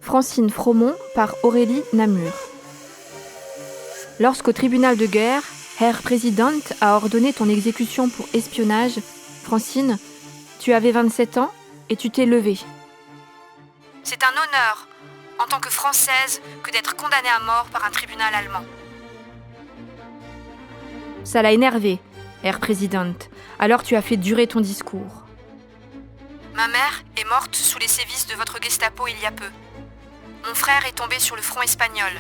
Francine Fromont par Aurélie Namur. Lorsqu'au tribunal de guerre, Herr Präsident a ordonné ton exécution pour espionnage, Francine, tu avais 27 ans et tu t'es levée. C'est un honneur, en tant que Française, que d'être condamnée à mort par un tribunal allemand. Ça l'a énervé, Herr Präsident. Alors tu as fait durer ton discours. Ma mère est morte sous les sévices de votre Gestapo il y a peu. Mon frère est tombé sur le front espagnol.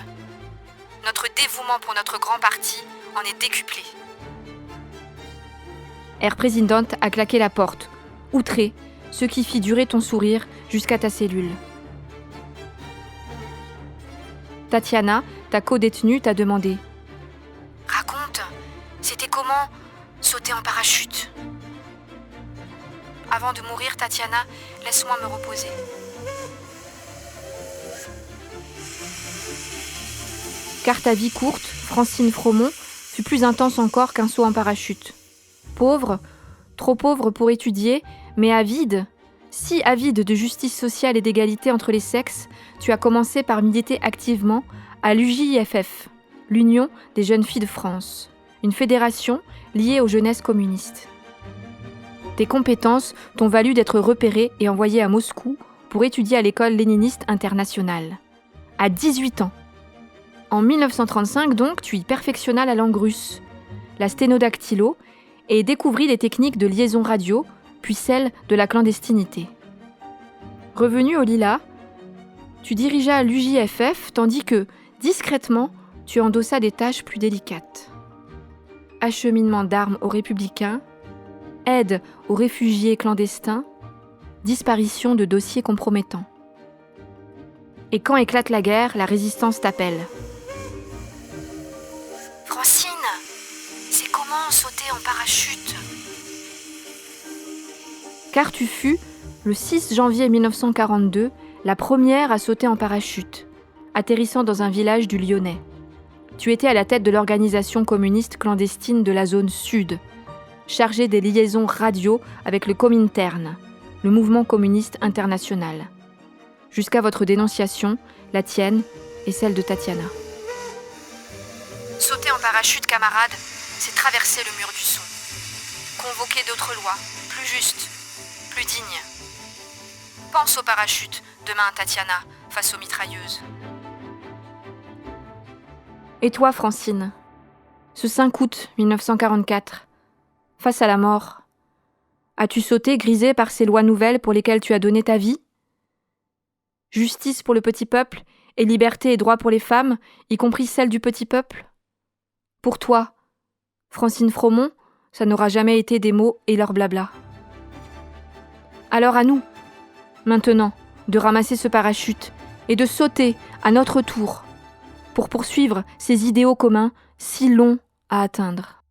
Notre dévouement pour notre grand parti en est décuplé. Herr Präsident a claqué la porte, outré, ce qui fit durer ton sourire jusqu'à ta cellule. Tatiana, ta co-détenue, t'a demandé « Raconte, c'était comment sauter en parachute ?» Avant de mourir, Tatiana, laisse-moi me reposer. Car ta vie courte, Francine Fromont, fut plus intense encore qu'un saut en parachute. Pauvre, trop pauvre pour étudier, mais avide, si avide de justice sociale et d'égalité entre les sexes, tu as commencé par militer activement à l'UJFF, l'Union des jeunes filles de France, une fédération liée aux jeunesses communistes. Tes compétences t'ont valu d'être repérée et envoyée à Moscou pour étudier à l'école léniniste internationale. À 18 ans. En 1935, donc, tu y perfectionnas la langue russe, la sténodactylo, et découvris les techniques de liaison radio, puis celles de la clandestinité. Revenu au Lilas, tu dirigeas l'UJFF, tandis que, discrètement, tu endossas des tâches plus délicates. Acheminement d'armes aux républicains, aide aux réfugiés clandestins, disparition de dossiers compromettants. Et quand éclate la guerre, la résistance t'appelle. Francine, c'est comment sauter en parachute ? Car tu fus, le 6 janvier 1942, la première à sauter en parachute, atterrissant dans un village du Lyonnais. Tu étais à la tête de l'organisation communiste clandestine de la zone sud, chargée des liaisons radio avec le Comintern, le mouvement communiste international. Jusqu'à votre dénonciation, la tienne et celle de Tatiana. Sauter en parachute, camarade, c'est traverser le mur du son. Convoquer d'autres lois, plus justes, plus dignes. Pense au parachute, demain, Tatiana, face aux mitrailleuses. Et toi, Francine, ce 5 août 1944, face à la mort, as-tu sauté grisé par ces lois nouvelles pour lesquelles tu as donné ta vie ? Justice pour le petit peuple et liberté et droit pour les femmes, y compris celles du petit peuple ? Pour toi, Francine Fromont, ça n'aura jamais été des mots et leur blabla. Alors à nous, maintenant, de ramasser ce parachute et de sauter à notre tour pour poursuivre ces idéaux communs si longs à atteindre.